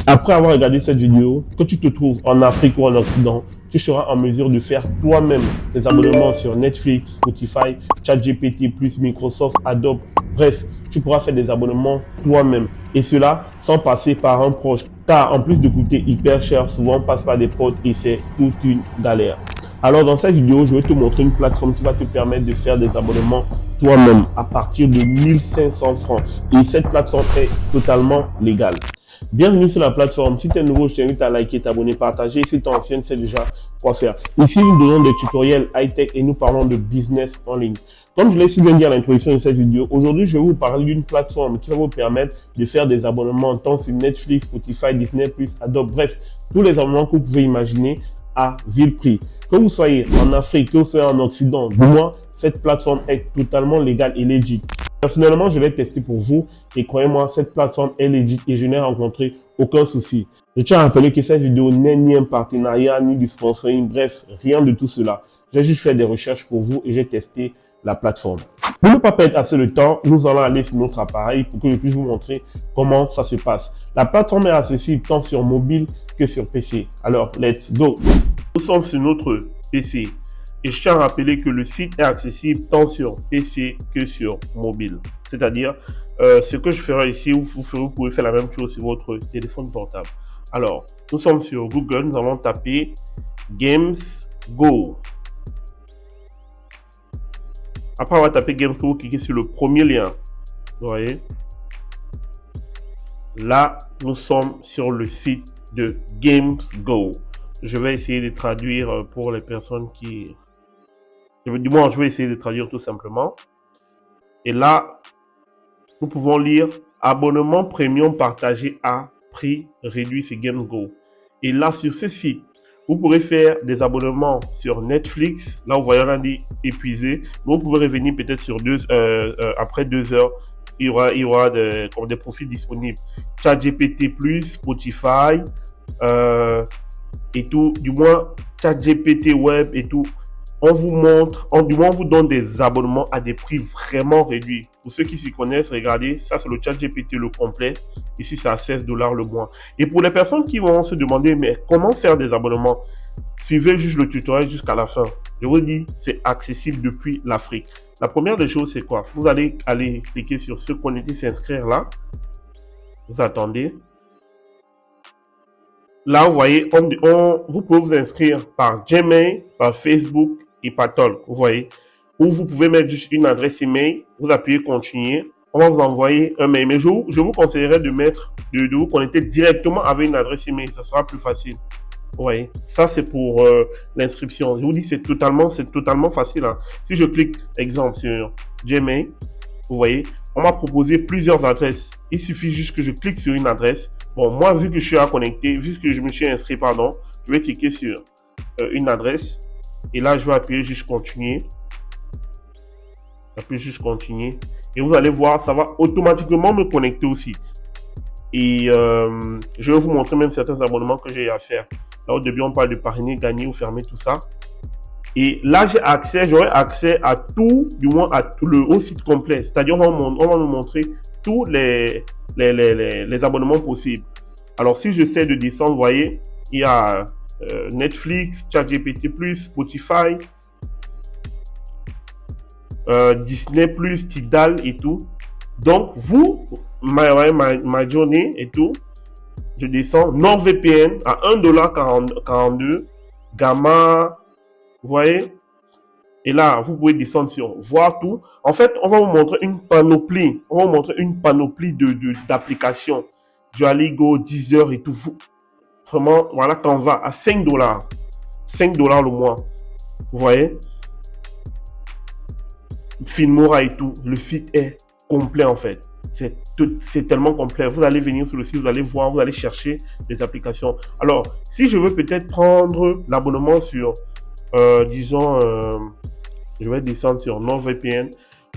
Après avoir regardé cette vidéo, que tu te trouves en Afrique ou en Occident, tu seras en mesure de faire toi-même des abonnements sur Netflix, Spotify, ChatGPT+, Microsoft, Adobe. Bref, tu pourras faire des abonnements toi-même. Et cela sans passer par un proche. Car en plus de coûter hyper cher, souvent on passe par des potes et c'est toute une galère. Alors dans cette vidéo, je vais te montrer une plateforme qui va te permettre de faire des abonnements toi-même à partir de 1500 francs. Et cette plateforme est totalement légale. Bienvenue sur la plateforme. Si tu es nouveau, je t'invite à liker, t'abonner, partager. Si tu es ancien, tu sais déjà quoi faire. Ici, nous donnons des tutoriels high-tech et nous parlons de business en ligne. Comme je l'ai si bien dit à l'introduction de cette vidéo, aujourd'hui, je vais vous parler d'une plateforme qui va vous permettre de faire des abonnements tant sur Netflix, Spotify, Disney+, Adobe, bref, tous les abonnements que vous pouvez imaginer à vil prix. Que vous soyez en Afrique, que vous soyez en Occident, du moins, cette plateforme est totalement légale et légit. Personnellement, je l'ai testé pour vous et croyez-moi, cette plateforme est légit et je n'ai rencontré aucun souci. Je tiens à rappeler que cette vidéo n'est ni un partenariat, ni du sponsoring, bref, rien de tout cela. J'ai juste fait des recherches pour vous et j'ai testé la plateforme. Pour ne pas perdre assez de temps, nous allons aller sur notre appareil pour que je puisse vous montrer comment ça se passe. La plateforme est accessible tant sur mobile que sur PC. Alors, let's go! Nous sommes sur notre PC. Et je tiens à rappeler que le site est accessible tant sur PC que sur mobile. C'est-à-dire, ce que je ferai ici, vous pouvez faire la même chose sur votre téléphone portable. Alors, nous sommes sur Google, nous allons taper Games Go. Après avoir tapé Games Go, vous cliquez sur le premier lien. Vous voyez? Là, nous sommes sur le site de Games Go. Je vais essayer de traduire pour les personnes qui... Du moins, je vais essayer de traduire tout simplement. Et là, nous pouvons lire abonnement premium partagé à prix réduit sur GameGo. Et là, sur ce site, vous pourrez faire des abonnements sur Netflix. Là, vous voyez, on a dit épuisé. Vous pouvez revenir peut-être sur après 2 heures. Il y aura des profils disponibles. ChatGPT+, Spotify, et tout. Du moins, ChatGPT Web et tout. On vous montre, du moins on vous donne des abonnements à des prix vraiment réduits. Pour ceux qui s'y connaissent, regardez, ça c'est le ChatGPT le complet. Ici c'est à 16 $ le mois. Et pour les personnes qui vont se demander, mais comment faire des abonnements? Suivez juste le tutoriel jusqu'à la fin. Je vous dis, c'est accessible depuis l'Afrique. La première des choses, c'est quoi? Vous allez aller cliquer sur ce qu'on dit s'inscrire là. Vous attendez. Là, vous voyez, vous pouvez vous inscrire par Gmail, par Facebook et par Talk, vous voyez. Ou vous pouvez mettre juste une adresse email, vous appuyez continuer, on va vous envoyer un mail. Mais je vous conseillerais de vous connecter directement avec une adresse email, ça sera plus facile. Vous voyez, ça c'est pour l'inscription. Je vous dis, c'est totalement facile. Hein. Si je clique, exemple, sur Gmail, vous voyez, on m'a proposé plusieurs adresses. Il suffit juste que je clique sur une adresse. Bon, moi, vu que je suis à connecter, vu que je me suis inscrit, pardon, je vais cliquer sur une adresse. Et là, je vais appuyer juste continuer. Appuyer juste continuer. Et vous allez voir, ça va automatiquement me connecter au site. Et je vais vous montrer même certains abonnements que j'ai à faire. Là, au début, on parle de parrainer, gagner ou fermer tout ça. Et là, j'aurai accès à tout, du moins à tout au site complet. C'est-à-dire, on va me montrer tous les abonnements possibles. Alors, si j'essaie de descendre, vous voyez, il y a Netflix, ChatGPT+, Spotify, Disney+, Tidal et tout. Donc, vous, ma journée et tout, je descends. NordVPN à 1,42 $. Gamma, vous voyez? Et là, vous pouvez descendre sur voir tout. En fait, on va vous montrer une panoplie. On va vous montrer une panoplie d'applications. Duolingo, Deezer et tout. Vraiment, voilà, qu'on va à 5 $. 5 $ le mois. Vous voyez? Filmora et tout. Le site est complet en fait. C'est tellement complet. Vous allez venir sur le site, vous allez voir, vous allez chercher des applications. Alors, si je veux peut-être prendre l'abonnement sur, disons, je vais descendre sur NordVPN.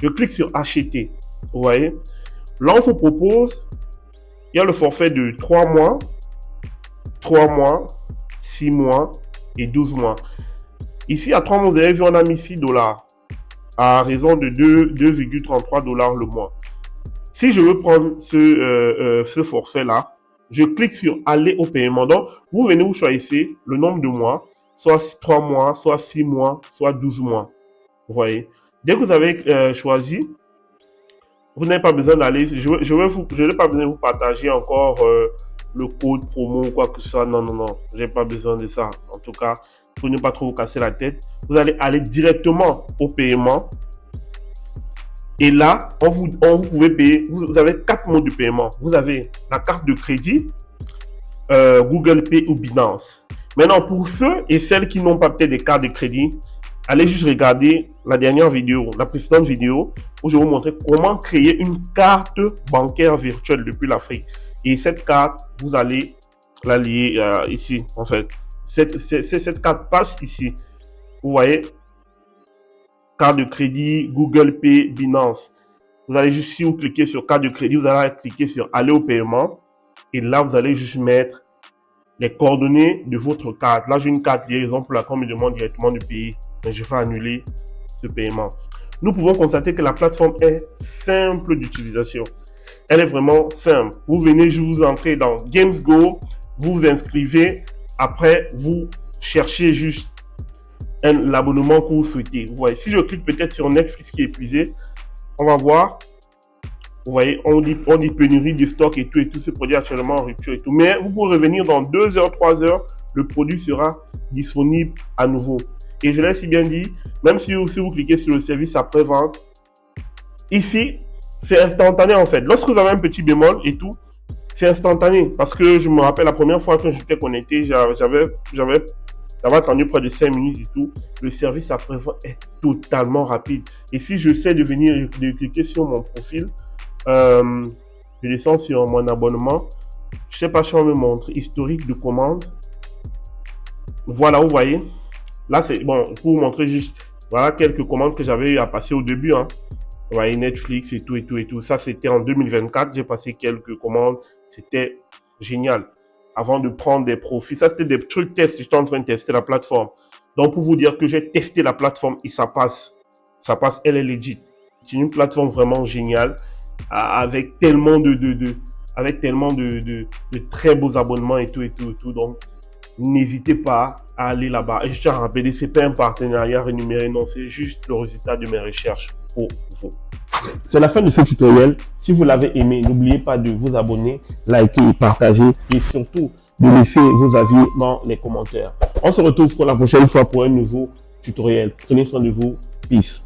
Je clique sur acheter. Vous voyez? Là, on vous propose, il y a le forfait de 3 mois, 6 mois et 12 mois. Ici, à 3 mois, vous avez vu, on a mis 6 $ à raison de 2,33 $ le mois. Si je veux prendre ce forfait-là, je clique sur aller au paiement. Donc, vous venez, vous choisissez le nombre de mois, soit 3 mois, soit 6 mois, soit 12 mois. Vous voyez. Dès que vous avez choisi, vous n'avez pas besoin d'aller, je n'ai pas besoin de vous partager encore le code promo ou quoi que ce soit. Non, non, non, j'ai pas besoin de ça. En tout cas, pour ne pas trop vous casser la tête, vous allez aller directement au paiement. Et là, vous pouvez payer, vous avez 4 modes de paiement. Vous avez la carte de crédit, Google Pay ou Binance. Maintenant, pour ceux et celles qui n'ont pas peut-être des cartes de crédit, allez juste regarder la dernière vidéo, la précédente vidéo, où je vais vous montrer comment créer une carte bancaire virtuelle depuis l'Afrique. Et cette carte, vous allez la lier ici, en fait. Cette carte passe ici. Vous voyez, carte de crédit, Google Pay, Binance. Vous allez juste, si vous cliquez sur carte de crédit, vous allez cliquer sur aller au paiement. Et là, vous allez juste mettre les coordonnées de votre carte. Là, j'ai une carte liaison pour laquelle on me demande directement de payer. Mais je vais annuler ce paiement. Nous pouvons constater que la plateforme est simple d'utilisation. Elle est vraiment simple. Vous venez, je vous entrez dans GamesGo, vous vous inscrivez. Après, vous cherchez juste l'abonnement que vous souhaitez. Vous voyez, si je clique peut-être sur Netflix qui est épuisé, on va voir. Vous voyez, on dit pénurie de stock et tout ce produit actuellement en rupture et tout. Mais vous pouvez revenir dans 2 heures, 3 heures, le produit sera disponible à nouveau. Et je l'ai si bien dit, même si vous cliquez sur le service après-vente, ici, c'est instantané en fait. Lorsque vous avez un petit bémol et tout, c'est instantané. Parce que je me rappelle la première fois que j'étais connecté, j'avais attendu près de 5 minutes et tout. Le service après-vente est totalement rapide. Et si je sais de cliquer sur mon profil, je descends sur mon abonnement. Je sais pas si on me montre historique de commande. Voilà, vous voyez. Là, c'est bon pour vous montrer juste. Voilà quelques commandes que j'avais eu à passer au début. Hein. Vous voyez, Netflix et tout. Ça, c'était en 2024. J'ai passé quelques commandes. C'était génial. Avant de prendre des profits. Ça, c'était des trucs tests. J'étais en train de tester la plateforme. Donc, pour vous dire que j'ai testé la plateforme et ça passe. Ça passe, elle est legit. C'est une plateforme vraiment géniale. Avec tellement de très beaux abonnements et tout. Donc, n'hésitez pas à aller là-bas. Et je tiens à rappeler, c'est pas un partenariat rémunéré, non, c'est juste le résultat de mes recherches pour vous. C'est la fin de ce tutoriel. Si vous l'avez aimé, n'oubliez pas de vous abonner, liker et partager et surtout de laisser vos avis dans les commentaires. On se retrouve pour la prochaine fois pour un nouveau tutoriel. Prenez soin de vous. Peace.